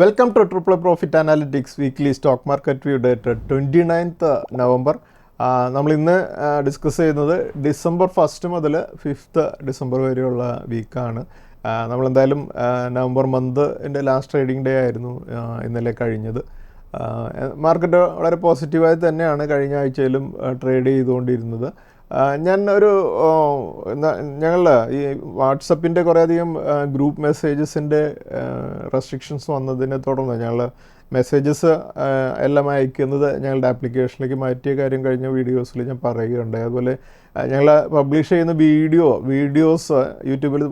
Welcome two triple profit analytics weekly stock market view date 29th November. നമ്മൾ ഇന്ന് discuss ചെയ്യുന്നത് December 1 മുതൽ 5th December വരെയുള്ള വീക്കാണ്. നമ്മളെന്തായാലും നവംബർ മന്തിൻ്റെ ലാസ്റ്റ് ട്രേഡിംഗ് ഡേ ആയിരുന്നു ഇന്നലെ കഴിഞ്ഞത്. മാർക്കറ്റ് വളരെ പോസിറ്റീവായി തന്നെയാണ് കഴിഞ്ഞ ആഴ്ചയിലും ട്രേഡ് ചെയ്തുകൊണ്ടിരുന്നത്. ഞങ്ങളുടെ ഈ വാട്സപ്പിൻ്റെ കുറേയധികം ഗ്രൂപ്പ് മെസ്സേജസിൻ്റെ റെസ്ട്രിക്ഷൻസ് വന്നതിനെ തുടർന്ന് ഞങ്ങൾ മെസ്സേജസ് എല്ലാം അയക്കുന്നത് ഞങ്ങളുടെ ആപ്ലിക്കേഷനിലേക്ക് മാറ്റിയ കാര്യം കഴിഞ്ഞ വീഡിയോസിൽ ഞാൻ പറയുകയുണ്ടായി. അതുപോലെ ഞങ്ങൾ പബ്ലിഷ് ചെയ്യുന്ന വീഡിയോസ് യൂട്യൂബിൽ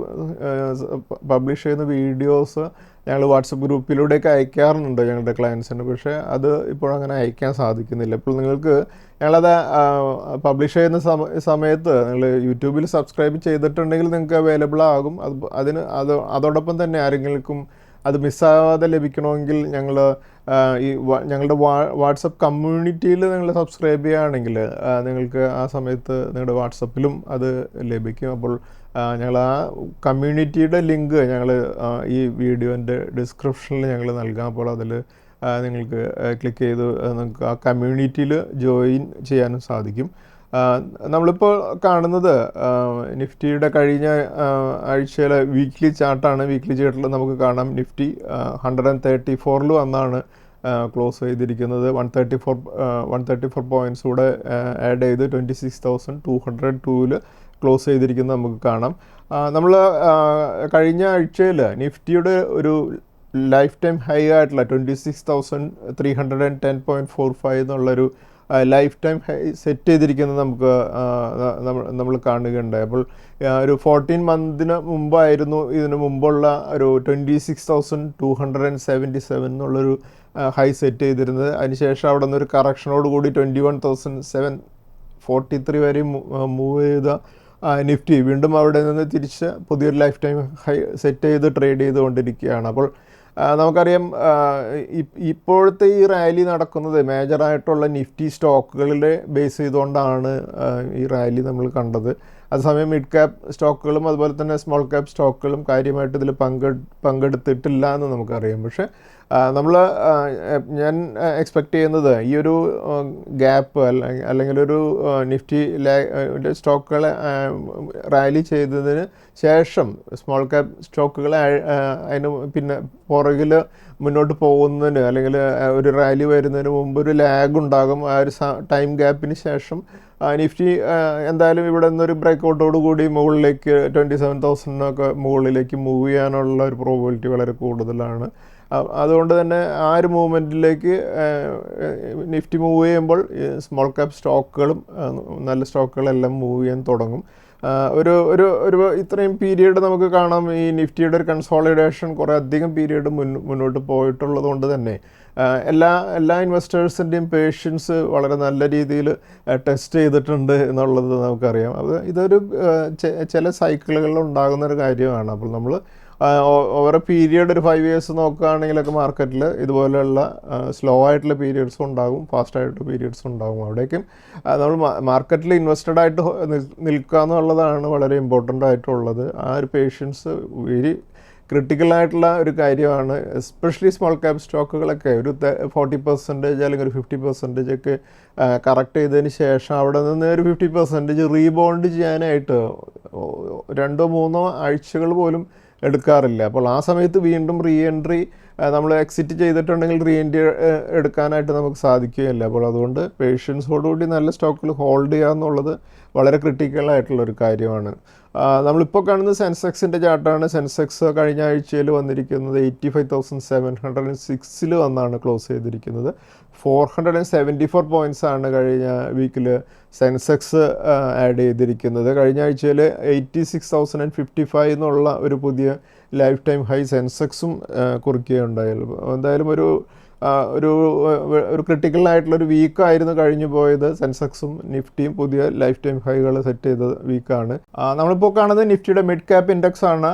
പബ്ലിഷ് ചെയ്യുന്ന വീഡിയോസ് ഞങ്ങൾ വാട്സപ്പ് ഗ്രൂപ്പിലൂടെയൊക്കെ അയക്കാറുണ്ട് ഞങ്ങളുടെ ക്ലയൻസിന്. പക്ഷേ അത് ഇപ്പോഴങ്ങനെ അയക്കാൻ സാധിക്കുന്നില്ല. ഇപ്പോൾ നിങ്ങൾക്ക് ഞങ്ങളത് പബ്ലിഷ് ചെയ്യുന്ന സമയത്ത് നിങ്ങൾ യൂട്യൂബിൽ സബ്സ്ക്രൈബ് ചെയ്തിട്ടുണ്ടെങ്കിൽ നിങ്ങൾക്ക് അവൈലബിൾ ആകും. അതോടൊപ്പം തന്നെ ആരെങ്കിലും അത് മിസ്സാവാതെ ലഭിക്കണമെങ്കിൽ ഞങ്ങളുടെ വാട്സപ്പ് കമ്മ്യൂണിറ്റിയിൽ നിങ്ങൾ സബ്സ്ക്രൈബ് ചെയ്യുകയാണെങ്കിൽ നിങ്ങൾക്ക് ആ സമയത്ത് നിങ്ങളുടെ വാട്സപ്പിലും അത് ലഭിക്കും. അപ്പോൾ ഞങ്ങൾ ആ കമ്മ്യൂണിറ്റിയുടെ ലിങ്ക് ഞങ്ങൾ ഈ വീഡിയോൻ്റെ ഡിസ്ക്രിപ്ഷനിൽ ഞങ്ങൾ നൽകാം. അപ്പോൾ അതിൽ നിങ്ങൾക്ക് ക്ലിക്ക് ചെയ്ത് നിങ്ങൾക്ക് ആ കമ്മ്യൂണിറ്റിയിൽ ജോയിൻ ചെയ്യാനും സാധിക്കും. നമ്മളിപ്പോൾ കാണുന്നത് നിഫ്റ്റിയുടെ കഴിഞ്ഞ ആഴ്ചയിലെ വീക്ക്ലി ചാർട്ടാണ്. വീക്ക്ലി ചാർട്ടിൽ നമുക്ക് കാണാം നിഫ്റ്റി 134 വന്നാണ് ക്ലോസ് ചെയ്തിരിക്കുന്നത്. 134 പോയിൻറ്റ്സ് കൂടെ ആഡ് ചെയ്ത് 26,202 ക്ലോസ് ചെയ്തിരിക്കുന്നത് നമുക്ക് കാണാം. നമ്മൾ കഴിഞ്ഞ ആഴ്ചയിൽ നിഫ്റ്റിയുടെ ഒരു ലൈഫ് ടൈം ഹൈ ആയിട്ടുള്ള 26,310.45 എന്നുള്ളൊരു ലൈഫ് ടൈം ഹൈ സെറ്റ് ചെയ്തിരിക്കുന്നത് നമ്മൾ കാണുകയുണ്ടായി. അപ്പോൾ ഒരു 14 മന്തിന് മുമ്പായിരുന്നു ഇതിന് മുമ്പുള്ള ഒരു 26,277 എന്നുള്ളൊരു ഹൈ സെറ്റ് ചെയ്തിരുന്നത്. അതിനുശേഷം അവിടെ നിന്നൊരു കറക്ഷനോടുകൂടി 21,743 വരെ മൂവ് ചെയ്ത നിഫ്റ്റി വീണ്ടും അവിടെ നിന്ന് തിരിച്ച് പുതിയൊരു ലൈഫ് ടൈം ഹൈ സെറ്റ് ചെയ്ത് ട്രേഡ് ചെയ്തുകൊണ്ടിരിക്കുകയാണ്. അപ്പോൾ നമുക്കറിയാം ഇപ്പോഴത്തെ ഈ റാലി നടക്കുന്നത് മേജറായിട്ടുള്ള നിഫ്റ്റി സ്റ്റോക്കുകളിലെ ബേസ് ചെയ്തുകൊണ്ടാണ് ഈ റാലി നമ്മൾ കണ്ടത്. അതേസമയം മിഡ് ക്യാപ് സ്റ്റോക്കുകളും അതുപോലെ തന്നെ സ്മോൾ ക്യാപ് സ്റ്റോക്കുകളും കാര്യമായിട്ട് ഇതിൽ പങ്കെടുത്തിട്ടില്ല എന്ന് നമുക്കറിയാം. പക്ഷേ ഞാൻ എക്സ്പെക്റ്റ് ചെയ്യുന്നത് ഈ ഒരു ഗ്യാപ്പ് അല്ലെങ്കിൽ ഒരു നിഫ്റ്റി സ്റ്റോക്കുകളെ റാലി ചെയ്തതിന് ശേഷം സ്മോൾ ക്യാപ് സ്റ്റോക്കുകൾ അതിന് പിന്നെ പുറകിൽ മുന്നോട്ട് പോകുന്നതിന് അല്ലെങ്കിൽ ഒരു റാലി വരുന്നതിന് മുമ്പ് ഒരു ലാഗ് ഉണ്ടാകും. ആ ഒരു ടൈം ഗ്യാപ്പിന് ശേഷം നിഫ്റ്റി എന്തായാലും ഇവിടെ നിന്നൊരു ബ്രേക്കൗട്ടോട് കൂടി മുകളിലേക്ക് 27,000 മുകളിലേക്ക് മൂവ് ചെയ്യാനുള്ള ഒരു പ്രോബിലിറ്റി വളരെ കൂടുതലാണ്. അതുകൊണ്ട് തന്നെ ആ ഒരു മൂവ്മെൻറ്റിലേക്ക് നിഫ്റ്റി മൂവ് ചെയ്യുമ്പോൾ സ്മോൾ ക്യാപ് സ്റ്റോക്കുകളും നല്ല സ്റ്റോക്കുകളെല്ലാം മൂവ് ചെയ്യാൻ തുടങ്ങും. ഒരു ഇത്രയും പീരീഡ് നമുക്ക് കാണാം. ഈ നിഫ്റ്റിയുടെ ഒരു കൺസോളിഡേഷൻ കുറേ അധികം പീരീഡ് മുന്നോട്ട് പോയിട്ടുള്ളത് കൊണ്ട് തന്നെ എല്ലാ ഇൻവെസ്റ്റേഴ്സിൻ്റെയും പേഷ്യൻസ് വളരെ നല്ല രീതിയിൽ ടെസ്റ്റ് ചെയ്തിട്ടുണ്ട് എന്നുള്ളത് നമുക്കറിയാം. ഇതൊരു ചില സൈക്കിളുകളിൽ ഉണ്ടാകുന്നൊരു കാര്യമാണ്. അപ്പോൾ നമ്മൾ ഓവർ പീരിയഡ് ഒരു 5 years നോക്കുകയാണെങ്കിലൊക്കെ മാർക്കറ്റിൽ ഇതുപോലെയുള്ള സ്ലോ ആയിട്ടുള്ള പീരിയഡ്സും ഉണ്ടാകും, ഫാസ്റ്റായിട്ട് പീരിയഡ്സും ഉണ്ടാകും. അവിടേക്കും നമ്മൾ മാർക്കറ്റിൽ ഇൻവെസ്റ്റഡ് ആയിട്ട് നിൽക്കുക എന്നുള്ളതാണ് വളരെ ഇമ്പോർട്ടൻ്റ് ആയിട്ടുള്ളത്. ആ ഒരു പേഷ്യൻസ് വെരി ക്രിട്ടിക്കലായിട്ടുള്ള ഒരു കാര്യമാണ്. എസ്പെഷ്യലി സ്മോൾ ക്യാപ് സ്റ്റോക്കുകളൊക്കെ ഒരു 40% അല്ലെങ്കിൽ ഒരു 50% ഒക്കെ കറക്റ്റ് ചെയ്തതിന് ശേഷം അവിടെ നിന്ന് ഒരു 50% റീബൗണ്ട് ചെയ്യാനായിട്ട് 2-3 ആഴ്ചകൾ പോലും എടുക്കാറില്ല. അപ്പോൾ ആ സമയത്ത് വീണ്ടും റീ എൻട്രി നമ്മൾ എക്സിറ്റ് ചെയ്തിട്ടുണ്ടെങ്കിൽ റീ എൻട്രി എടുക്കാനായിട്ട് നമുക്ക് സാധിക്കുകയില്ല. അപ്പോൾ അതുകൊണ്ട് പേഷ്യൻസോടുകൂടി നല്ല സ്റ്റോക്കുകൾ ഹോൾഡ് ചെയ്യുക എന്നുള്ളത് വളരെ ക്രിട്ടിക്കലായിട്ടുള്ളൊരു കാര്യമാണ്. നമ്മളിപ്പോൾ കാണുന്നത് സെൻസെക്സിൻ്റെ ചാർട്ടാണ്. സെൻസെക്സ് കഴിഞ്ഞ ആഴ്ചയിൽ വന്നിരിക്കുന്നത് 85,706 വന്നാണ് ക്ലോസ് ചെയ്തിരിക്കുന്നത്. 474 പോയിൻറ്റ്സ് ആണ് കഴിഞ്ഞ വീക്കിൽ സെൻസെക്സ് ആഡ് ചെയ്തിരിക്കുന്നത്. കഴിഞ്ഞ ആഴ്ചയിൽ 86,055 എന്നുള്ള ഒരു പുതിയ ലൈഫ് ടൈം ഹൈ സെൻസെക്സും കുറിക്കുകയുണ്ടായാലും എന്തായാലും ഒരു ക്രിട്ടിക്കലായിട്ടുള്ളൊരു വീക്കായിരുന്നു കഴിഞ്ഞു പോയത്. സെൻസെക്സും നിഫ്റ്റിയും പുതിയ ലൈഫ് ടൈം ഹൈകൾ സെറ്റ് ചെയ്ത വീക്കാണ്. നമ്മളിപ്പോൾ കാണുന്നത് നിഫ്റ്റിയുടെ മിഡ് ക്യാപ്പ് ഇൻഡെക്സ് ആണ്.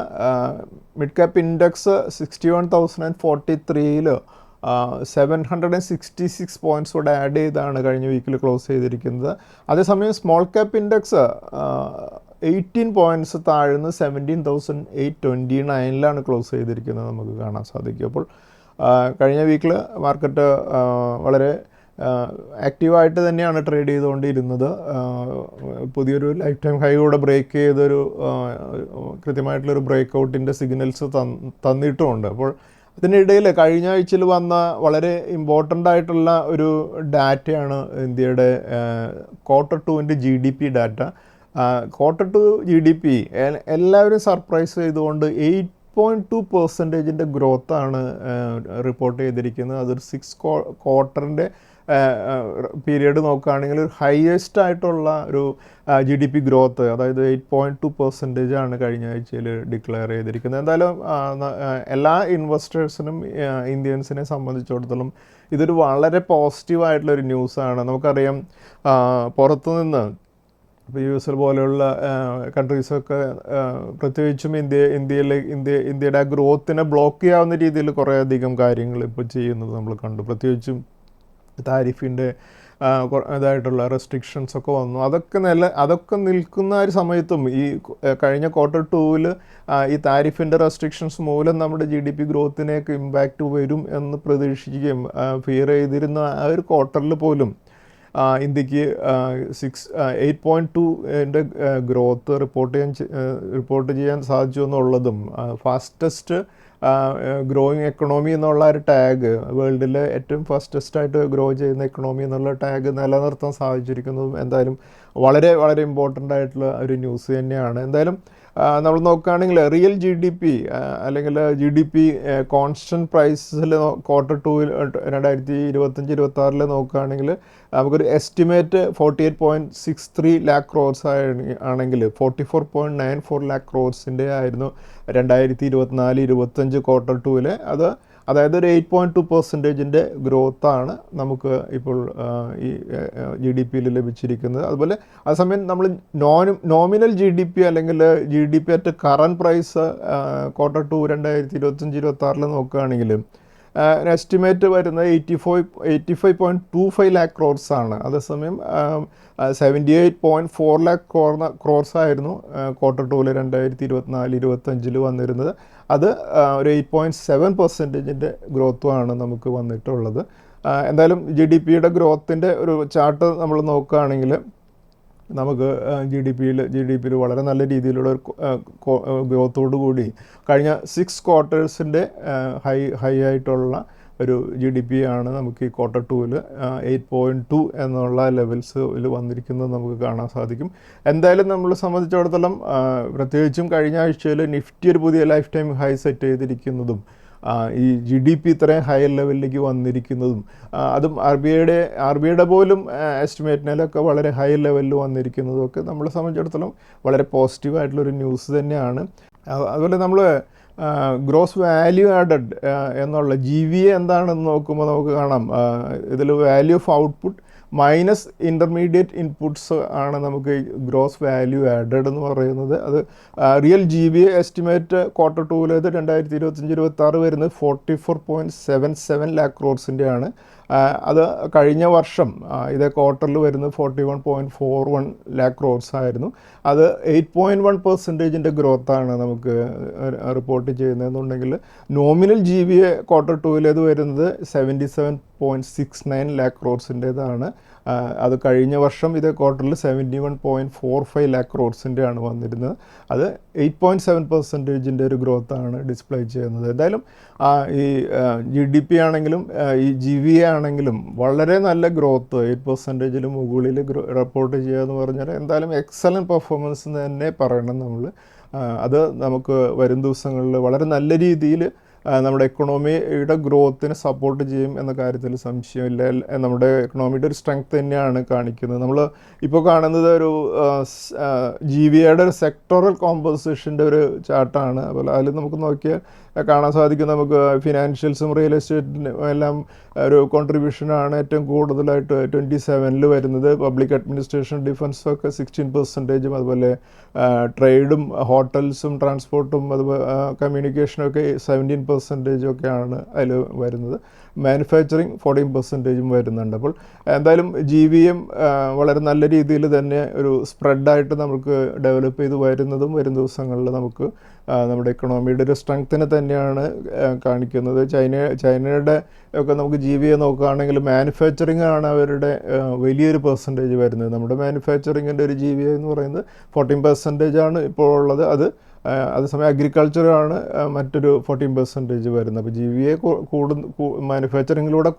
മിഡ് ക്യാപ്പ് ഇൻഡെക്സ് 61,043 766 പോയിൻറ്റ്സ് കൂടെ ആഡ് ചെയ്താണ് കഴിഞ്ഞ വീക്കിൽ ക്ലോസ് ചെയ്തിരിക്കുന്നത്. അതേസമയം സ്മോൾ ക്യാപ്പ് ഇൻഡെക്സ് 18 പോയിൻറ്റ്സ് താഴ്ന്ന് 17,829 ക്ലോസ് ചെയ്തിരിക്കുന്നത് നമുക്ക് കാണാൻ സാധിക്കും. അപ്പോൾ കഴിഞ്ഞ വീക്കിൽ മാർക്കറ്റ് വളരെ ആക്റ്റീവായിട്ട് തന്നെയാണ് ട്രേഡ് ചെയ്തുകൊണ്ടിരുന്നത്. പുതിയൊരു ലൈഫ് ടൈം ഹൈ കൂടെ ബ്രേക്ക് ചെയ്തൊരു കൃത്യമായിട്ടുള്ളൊരു ബ്രേക്ക് ഔട്ടിൻ്റെ സിഗ്നൽസ് തന്നിട്ടുമുണ്ട്. അപ്പോൾ അതിനിടയിൽ കഴിഞ്ഞ ആഴ്ചയിൽ വന്ന വളരെ ഇമ്പോർട്ടൻ്റ് ആയിട്ടുള്ള ഒരു ഡാറ്റയാണ് ഇന്ത്യയുടെ Q2 GDP data. Q2 GDP എല്ലാവരും സർപ്രൈസ് ചെയ്തുകൊണ്ട് 8.2% ഗ്രോത്താണ് റിപ്പോർട്ട് ചെയ്തിരിക്കുന്നത്. അതൊരു 6 ക്വാർട്ടറിൻ്റെ പീരിയഡ് നോക്കുകയാണെങ്കിൽ ഒരു ഹയസ്റ്റ് ആയിട്ടുള്ള ഒരു GDP ഗ്രോത്ത്, അതായത് 8.2% ആണ് കഴിഞ്ഞ ആഴ്ചയിൽ ഡിക്ലെയർ ചെയ്തിരിക്കുന്നത്. എന്തായാലും എല്ലാ ഇൻവെസ്റ്റേഴ്സിനും ഇന്ത്യൻസിനെ സംബന്ധിച്ചിടത്തോളം ഇതൊരു വളരെ പോസിറ്റീവായിട്ടുള്ളൊരു ന്യൂസാണ്. നമുക്കറിയാം പുറത്തുനിന്ന് ഇപ്പോൾ US പോലെയുള്ള കൺട്രീസൊക്കെ പ്രത്യേകിച്ചും ഇന്ത്യയുടെ ആ ഗ്രോത്തിനെ ബ്ലോക്ക് ചെയ്യാവുന്ന രീതിയിൽ കുറേയധികം കാര്യങ്ങൾ ഇപ്പോൾ ചെയ്യുന്നത് നമ്മൾ കണ്ടു. പ്രത്യേകിച്ചും താരിഫിൻ്റെ ഇതായിട്ടുള്ള റെസ്ട്രിക്ഷൻസൊക്കെ വന്നു. അതൊക്കെ നിൽക്കുന്ന ഒരു സമയത്തും ഈ കഴിഞ്ഞ Q2 ഈ താരിഫിൻ്റെ റെസ്ട്രിക്ഷൻസ് മൂലം നമ്മുടെ GDP ഗ്രോത്തിനെയൊക്കെ ഇമ്പാക്റ്റ് വരും എന്ന് പ്രതീക്ഷിക്കുകയും ഫിയർ ചെയ്തിരുന്ന ആ ഒരു ക്വാർട്ടറിൽ പോലും ഇന്ത്യക്ക് 8.2-ൻ്റെ ഗ്രോത്ത് റിപ്പോർട്ട് ചെയ്യാൻ സാധിച്ചു എന്നുള്ളതും ഫാസ്റ്റസ്റ്റ് ഗ്രോയിങ് എക്കണോമി എന്നുള്ള ഒരു ടാഗ്, വേൾഡിലെ ഏറ്റവും ഫാസ്റ്റസ്റ്റായിട്ട് ഗ്രോ ചെയ്യുന്ന എക്കണോമി എന്നുള്ള ടാഗ് നിലനിർത്താൻ സാധിച്ചിരിക്കുന്നതും എന്തായാലും വളരെ വളരെ ഇമ്പോർട്ടൻ്റ് ആയിട്ടുള്ള ഒരു ന്യൂസ് തന്നെയാണ്. എന്തായാലും നമ്മൾ നോക്കുകയാണെങ്കിൽ റിയൽ GDP അല്ലെങ്കിൽ GDP കോൺസ്റ്റൻറ്റ് പ്രൈസിൽ Q2 2025-26 നോക്കുകയാണെങ്കിൽ നമുക്കൊരു എസ്റ്റിമേറ്റ് 48.63 lakh crores ആണെങ്കിൽ 44.94 lakh crores-ൻ്റെ ആയിരുന്നു 2024-25 Q2. അതായത് ഒരു 8.2%-ൻ്റെ ഗ്രോത്താണ് നമുക്ക് ഇപ്പോൾ ഈ GDP-യിൽ ലഭിച്ചിരിക്കുന്നത്. അതുപോലെ അതേസമയം നമ്മൾ നോമിനൽ GDP അല്ലെങ്കിൽ GDP at current price Q2 2025-26 നോക്കുകയാണെങ്കിൽ എസ്റ്റിമേറ്റ് വരുന്നത് 85.25 lakh crores ആണ്. അതേസമയം 78.4 lakh crores ആയിരുന്നു Q2 2024-25 വന്നിരുന്നത്. അത് ഒരു 8.7%-ൻ്റെ ഗ്രോത്തുമാണ് നമുക്ക് വന്നിട്ടുള്ളത്. എന്തായാലും GDP-യുടെ ഗ്രോത്തിൻ്റെ ഒരു ചാർട്ട് നമ്മൾ നോക്കുകയാണെങ്കിൽ നമുക്ക് GDP-യിൽ വളരെ നല്ല രീതിയിലുള്ള ഒരു ഗ്രോത്തോടു കൂടി കഴിഞ്ഞ 6 ക്വാർട്ടേഴ്സിൻ്റെ ഹൈ ആയിട്ടുള്ള ഒരു GDP ആണ് നമുക്ക് ഈ Q2 8.2 എന്നുള്ള ലെവൽസിൽ വന്നിരിക്കുന്നത് നമുക്ക് കാണാൻ സാധിക്കും. എന്തായാലും നമ്മളെ സംബന്ധിച്ചിടത്തോളം പ്രത്യേകിച്ചും കഴിഞ്ഞ ആഴ്ചയിൽ നിഫ്റ്റി ഒരു പുതിയ ലൈഫ് ടൈം ഹൈ സെറ്റ് ചെയ്തിരിക്കുന്നതും ഈ GDP ഇത്രയും ഹൈ ലെവലിലേക്ക് വന്നിരിക്കുന്നതും അതും RBIയുടെ പോലും എസ്റ്റിമേറ്റിനൊക്കെ വളരെ ഹൈ ലെവലിൽ വന്നിരിക്കുന്നതും ഒക്കെ നമ്മളെ സംബന്ധിച്ചിടത്തോളം വളരെ പോസിറ്റീവായിട്ടുള്ളൊരു ന്യൂസ് തന്നെയാണ്. അതുപോലെ നമ്മൾ ഗ്രോസ് വാല്യൂ ആഡഡ് എന്നുള്ള GVA എന്താണെന്ന് നോക്കുമ്പോൾ നമുക്ക് കാണാം ഇതിൽ value of output minus intermediate inputs ആണ് നമുക്ക് ഗ്രോസ് വാല്യൂ ആഡഡ് എന്ന് പറയുന്നത്. അത് റിയൽ GVA എസ്റ്റിമേറ്റ് Q2 2025-26 വരുന്നത് 44.77 lakh crores-ൻ്റെ ആണ്. അത് കഴിഞ്ഞ വർഷം ഇതേ ക്വാർട്ടറിൽ വരുന്നത് 41.41 lakh crores ആയിരുന്നു. അത് 8.1%-ൻ്റെ ഗ്രോത്താണ് നമുക്ക് റിപ്പോർട്ട് ചെയ്യുന്നതെന്നുണ്ടെങ്കിൽ നോമിനൽ GVA Q2 വരുന്നത് 77.69 lakh crores-ൻ്റേതാണ്. അത് കഴിഞ്ഞ വർഷം ഇതേ ക്വാർട്ടറിൽ 71.45 lakh crores-ൻ്റെ ആണ് വന്നിരുന്നത്. അത് 8.7%-ൻ്റെ ഒരു ഗ്രോത്താണ് ഡിസ്പ്ലേ ചെയ്യുന്നത്. എന്തായാലും ഈ GDP ആണെങ്കിലും ഈ GVA ആണെങ്കിലും വളരെ നല്ല ഗ്രോത്ത് 8%-ന് മുകളിൽ റിപ്പോർട്ട് ചെയ്യുക എന്ന് പറഞ്ഞാൽ എന്തായാലും എക്സലൻറ്റ് പെർഫോമൻസ് തന്നെ പറയണം നമ്മൾ. അത് നമുക്ക് വരും ദിവസങ്ങളിൽ വളരെ നല്ല രീതിയിൽ നമ്മുടെ എക്കണോമിയുടെ ഗ്രോത്തിനെ സപ്പോർട്ട് ചെയ്യും എന്ന കാര്യത്തിൽ സംശയമില്ല. നമ്മുടെ എക്കണോമിയുടെ ഒരു സ്ട്രെങ്ത് തന്നെയാണ് കാണിക്കുന്നത്. നമ്മൾ ഇപ്പോൾ കാണുന്നത് ഒരു GVAയുടെ ഒരു സെക്ടറൽ കോമ്പോസിഷൻ്റെ ഒരു ചാർട്ടാണ്. അതുപോലെ അതിൽ നമുക്ക് നോക്കിയാൽ കാണാൻ സാധിക്കും നമുക്ക് ഫിനാൻഷ്യൽസും റിയൽ എസ്റ്റേറ്റിനും എല്ലാം ഒരു കോൺട്രിബ്യൂഷനാണ് ഏറ്റവും കൂടുതലായിട്ട് 27-ൽ വരുന്നത്. പബ്ലിക് അഡ്മിനിസ്ട്രേഷൻ ഡിഫൻസും ഒക്കെ 16%, അതുപോലെ ട്രേഡും ഹോട്ടൽസും ട്രാൻസ്പോർട്ടും അതുപോലെ കമ്മ്യൂണിക്കേഷനും ഒക്കെ 17% 15% ഒക്കെയാണ് അതിൽ വരുന്നത്. മാനുഫാക്ചറിങ് 14% വരുന്നുണ്ട്. അപ്പോൾ എന്തായാലും GVM വളരെ നല്ല രീതിയിൽ തന്നെ ഒരു സ്പ്രെഡായിട്ട് നമുക്ക് ഡെവലപ്പ് ചെയ്ത് വരുന്നതും വരും ദിവസങ്ങളിൽ നമുക്ക് നമ്മുടെ ഇക്കണോമിയുടെ ഒരു സ്ട്രെങ്ത്തിനെ തന്നെയാണ് കാണിക്കുന്നത്. ചൈനയുടെ ഒക്കെ നമുക്ക് GVA നോക്കുകയാണെങ്കിൽ മാനുഫാക്ചറിങ് ആണ് അവരുടെ വലിയൊരു പെർസെൻറ്റേജ് വരുന്നത്. നമ്മുടെ മാനുഫാക്ചറിങ്ങിൻ്റെ ഒരു GVA എന്ന് പറയുന്നത് 14% ആണ് ഇപ്പോൾ ഉള്ളത്. അതേസമയം അഗ്രികൾച്ചറാണ് മറ്റൊരു 14% വരുന്നത്. അപ്പോൾ GVA മാനുഫാക്ചറിങ്ങിലൂടെ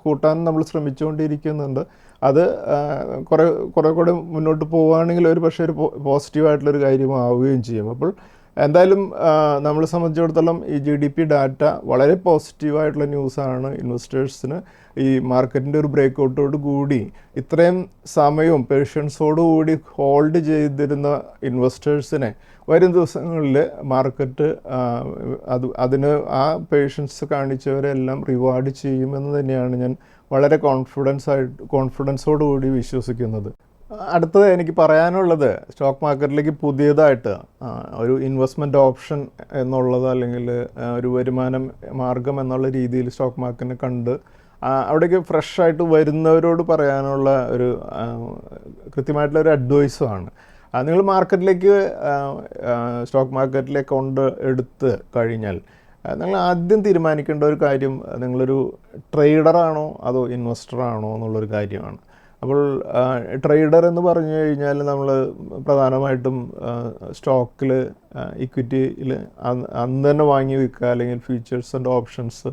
കൂട്ടാൻ നമ്മൾ ശ്രമിച്ചുകൊണ്ടിരിക്കുന്നുണ്ട്. അത് കുറേ കൂടെ മുന്നോട്ട് പോവുകയാണെങ്കിൽ ഒരു പക്ഷേ ഒരു പോസിറ്റീവായിട്ടുള്ളൊരു കാര്യമാവുകയും ചെയ്യും. അപ്പോൾ എന്തായാലും നമ്മളെ സംബന്ധിച്ചിടത്തോളം ഈ GDP ഡാറ്റ വളരെ പോസിറ്റീവായിട്ടുള്ള ന്യൂസാണ്. ഇൻവെസ്റ്റേഴ്സിന് ഈ മാർക്കറ്റിൻ്റെ ഒരു ബ്രേക്കൗട്ടോട് കൂടി ഇത്രയും സമയവും പേഷ്യൻസോടുകൂടി ഹോൾഡ് ചെയ്തിരുന്ന ഇൻവെസ്റ്റേഴ്സിനെ വരും ദിവസങ്ങളിൽ മാർക്കറ്റ് അതിന് ആ പേഷ്യൻസ് കാണിച്ചവരെല്ലാം റിവാർഡ് ചെയ്യുമെന്ന് തന്നെയാണ് ഞാൻ വളരെ കോൺഫിഡൻസോടുകൂടി വിശ്വസിക്കുന്നത്. അടുത്തത് എനിക്ക് പറയാനുള്ളത്, സ്റ്റോക്ക് മാർക്കറ്റിലേക്ക് പുതിയതായിട്ട് ഒരു ഇൻവെസ്റ്റ്മെൻറ്റ് ഓപ്ഷൻ എന്നുള്ളത് അല്ലെങ്കിൽ ഒരു വരുമാന മാർഗം എന്നുള്ള രീതിയിൽ സ്റ്റോക്ക് മാർക്കറ്റിനെ കണ്ട് അവിടേക്ക് ഫ്രഷായിട്ട് വരുന്നവരോട് പറയാനുള്ള ഒരു കൃത്യമായിട്ടുള്ളൊരു അഡ്വൈസുമാണ്. നിങ്ങൾ മാർക്കറ്റിലേക്ക് സ്റ്റോക്ക് മാർക്കറ്റിലേക്ക് എടുത്ത് കഴിഞ്ഞാൽ നിങ്ങൾ ആദ്യം തീരുമാനിക്കേണ്ട ഒരു കാര്യം നിങ്ങളൊരു ട്രേഡറാണോ അതോ ഇൻവെസ്റ്ററാണോ എന്നുള്ളൊരു കാര്യമാണ്. അപ്പോൾ ട്രേഡർ എന്ന് പറഞ്ഞു കഴിഞ്ഞാൽ നമ്മൾ പ്രധാനമായിട്ടും സ്റ്റോക്കിൽ ഇക്വിറ്റിയിൽ അന്ന് തന്നെ വാങ്ങി വിൽക്കുക, അല്ലെങ്കിൽ ഫ്യൂച്ചേഴ്സ് ആൻഡ് ഓപ്ഷൻസ്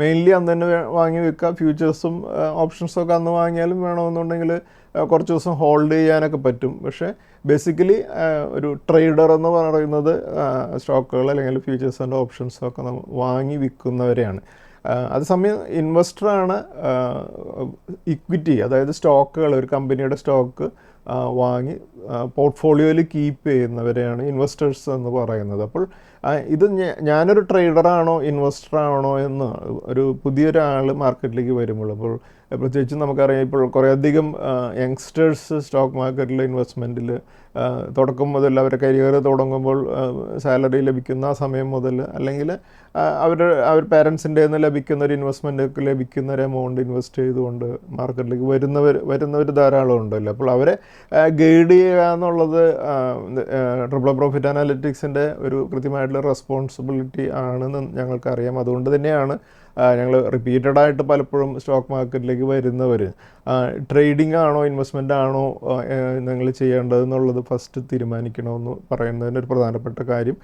മെയിൻലി അന്ന് തന്നെ വാങ്ങി വിൽക്കുക. ഫ്യൂച്ചേഴ്സും ഓപ്ഷൻസൊക്കെ അന്ന് വാങ്ങിയാലും വേണമെന്നുണ്ടെങ്കിൽ കുറച്ച് ദിവസം ഹോൾഡ് ചെയ്യാനൊക്കെ പറ്റും. പക്ഷേ ബേസിക്കലി ഒരു ട്രേഡർ എന്ന് പറയുന്നത് സ്റ്റോക്കുകൾ അല്ലെങ്കിൽ ഫ്യൂച്ചേഴ്സ് ആൻഡ് ഓപ്ഷൻസൊക്കെ വാങ്ങി വിൽക്കുന്നവരെയാണ്. അതേസമയം ഇൻവെസ്റ്ററാണ് ഇക്വിറ്റി, അതായത് സ്റ്റോക്കുകൾ, ഒരു കമ്പനിയുടെ സ്റ്റോക്ക് വാങ്ങി പോർട്ട്ഫോളിയോയിൽ കീപ്പ് ചെയ്യുന്നവരെയാണ് ഇൻവെസ്റ്റേഴ്സ് എന്ന് പറയുന്നത്. അപ്പോൾ ഇത് ഞാനൊരു ട്രേഡറാണോ ഇൻവെസ്റ്ററാണോ എന്ന് ഒരു പുതിയൊരാൾ മാർക്കറ്റിലേക്ക് വരുമ്പോൾ, അപ്പോൾ പ്രത്യേകിച്ച് നമുക്കറിയാം ഇപ്പോൾ കുറേയധികം യങ്സ്റ്റേഴ്സ് സ്റ്റോക്ക് മാർക്കറ്റിൽ ഇൻവെസ്റ്റ്മെൻറ്റിൽ തുടക്കം മുതൽ അവരുടെ കരിയർ തുടങ്ങുമ്പോൾ സാലറി ലഭിക്കുന്ന ആ സമയം മുതൽ അല്ലെങ്കിൽ അവർ പേരൻസിൻ്റെ നിന്ന് ലഭിക്കുന്ന ഒരു ഇൻവെസ്റ്റ്മെൻറ്റൊക്കെ ലഭിക്കുന്ന ഒരു എമൗണ്ട് ഇൻവെസ്റ്റ് ചെയ്തുകൊണ്ട് മാർക്കറ്റിലേക്ക് വരുന്നവർ ധാരാളം ഉണ്ടല്ലോ. അപ്പോൾ അവരെ ഗൈഡ് ചെയ്യുക എന്നുള്ളത് ട്രിപ്പിൾ പ്രോഫിറ്റ് അനാലിറ്റിക്സിൻ്റെ ഒരു കൃത്യമായിട്ടുള്ള റെസ്പോൺസിബിലിറ്റി ആണെന്ന് ഞങ്ങൾക്കറിയാം. അതുകൊണ്ട് തന്നെയാണ് ഞങ്ങൾ റിപ്പീറ്റഡായിട്ട് പലപ്പോഴും സ്റ്റോക്ക് മാർക്കറ്റിലേക്ക് വരുന്നവർ ട്രേഡിംഗ് ആണോ ഇൻവെസ്റ്റ്മെൻ്റ് ആണോ നിങ്ങൾ ചെയ്യേണ്ടതെന്നുള്ളത് ഫസ്റ്റ് തീരുമാനിക്കണമെന്ന് പറയുന്നതിൻ്റെ ഒരു പ്രധാനപ്പെട്ട കാര്യം.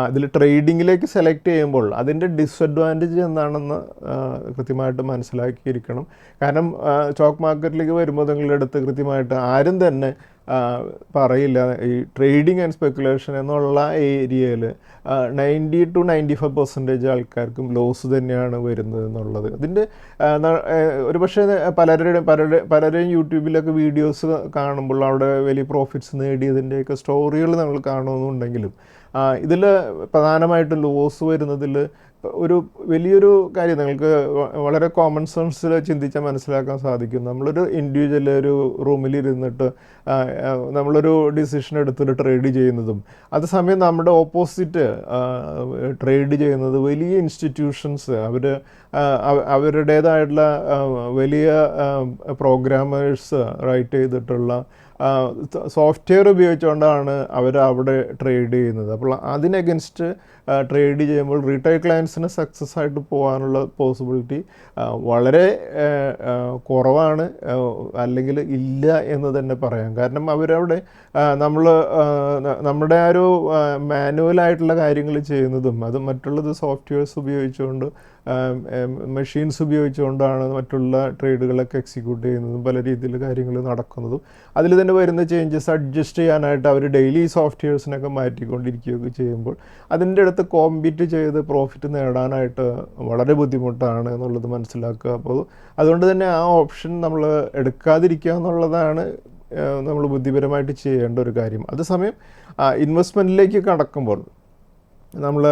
ഇതിൽ ട്രേഡിങ്ങിലേക്ക് സെലക്ട് ചെയ്യുമ്പോൾ അതിൻ്റെ ഡിസ്അഡ്വാൻറ്റേജ് എന്താണെന്ന് കൃത്യമായിട്ട് മനസ്സിലാക്കിയിരിക്കണം. കാരണം സ്റ്റോക്ക് മാർക്കറ്റിലേക്ക് വരുമ്പോൾ നിങ്ങളുടെ അടുത്ത് കൃത്യമായിട്ട് ആരും തന്നെ പറയില്ല ഈ ട്രേഡിംഗ് ആൻഡ് സ്പെക്കുലേഷൻ എന്നുള്ള ഏരിയയിൽ 90 to 95% ആൾക്കാർക്കും ലോസ് തന്നെയാണ് വരുന്നത് എന്നുള്ളത്. അതിൻ്റെ ഒരു പക്ഷേ പലരുടെയും യൂട്യൂബിലൊക്കെ വീഡിയോസ് കാണുമ്പോൾ അവിടെ വലിയ പ്രോഫിറ്റ്സ് നേടിയതിൻ്റെയൊക്കെ സ്റ്റോറികൾ നമ്മൾ കാണുന്നുണ്ടെങ്കിലും ഇതിൽ പ്രധാനമായിട്ടും ലോസ് വരുന്നതിൽ ഒരു വലിയൊരു കാര്യം നിങ്ങൾക്ക് വളരെ കോമൺ സെൻസിൽ ചിന്തിച്ചാൽ മനസ്സിലാക്കാൻ സാധിക്കും. നമ്മളൊരു ഇൻഡിവിജ്വൽ ഒരു റൂമിലിരുന്നിട്ട് നമ്മളൊരു ഡിസിഷൻ എടുത്തിട്ട് ട്രേഡ് ചെയ്യുന്നതും അതേസമയം നമ്മുടെ ഓപ്പോസിറ്റ് ട്രേഡ് ചെയ്യുന്നത് വലിയ ഇൻസ്റ്റിറ്റ്യൂഷൻസ്, അവരുടേതായിട്ടുള്ള വലിയ പ്രോഗ്രാമേഴ്സ് റൈറ്റ് ചെയ്തിട്ടുള്ള സോഫ്റ്റ്വെയർ ഉപയോഗിച്ചുകൊണ്ടാണ് അവർ അവിടെ ട്രേഡ് ചെയ്യുന്നത്. അപ്പോൾ അതിനഗൻസ്റ്റ് ട്രേഡ് ചെയ്യുമ്പോൾ റീറ്റെയിൽ ക്ലയൻസിന് സക്സസ് ആയിട്ട് പോകാനുള്ള പോസിബിലിറ്റി വളരെ കുറവാണ്, അല്ലെങ്കിൽ ഇല്ല എന്ന് തന്നെ പറയാം. കാരണം അവരവിടെ നമ്മുടെ ആ ഒരു മാനുവലായിട്ടുള്ള കാര്യങ്ങൾ ചെയ്യുന്നതും അത് മറ്റുള്ളത് സോഫ്റ്റ്വെയർസ് ഉപയോഗിച്ചുകൊണ്ട് മെഷീൻസ് ഉപയോഗിച്ചുകൊണ്ടാണ് മറ്റുള്ള ട്രേഡുകളൊക്കെ എക്സിക്യൂട്ട് ചെയ്യുന്നതും പല രീതിയിൽ കാര്യങ്ങൾ നടക്കുന്നതും. അതിൽ തന്നെ വരുന്ന ചേഞ്ചസ് അഡ്ജസ്റ്റ് ചെയ്യാനായിട്ട് അവർ ഡെയിലി സോഫ്റ്റ്വെയർസിനൊക്കെ മാറ്റിക്കൊണ്ടിരിക്കുകയൊക്കെ ചെയ്യുമ്പോൾ അതിൻ്റെ അടുത്ത് കോമ്പീറ്റ് ചെയ്ത് പ്രോഫിറ്റ് നേടാനായിട്ട് വളരെ ബുദ്ധിമുട്ടാണ് എന്നുള്ളത് മനസ്സിലാക്കുക. അപ്പോൾ അതുകൊണ്ട് തന്നെ ആ ഓപ്ഷൻ നമ്മൾ എടുക്കാതിരിക്കുക എന്നുള്ളതാണ് നമ്മൾ ബുദ്ധിപരമായിട്ട് ചെയ്യേണ്ട ഒരു കാര്യം. അതേസമയം ഇൻവെസ്റ്റ്മെൻറ്റിലേക്ക് കടക്കുമ്പോൾ നമ്മൾ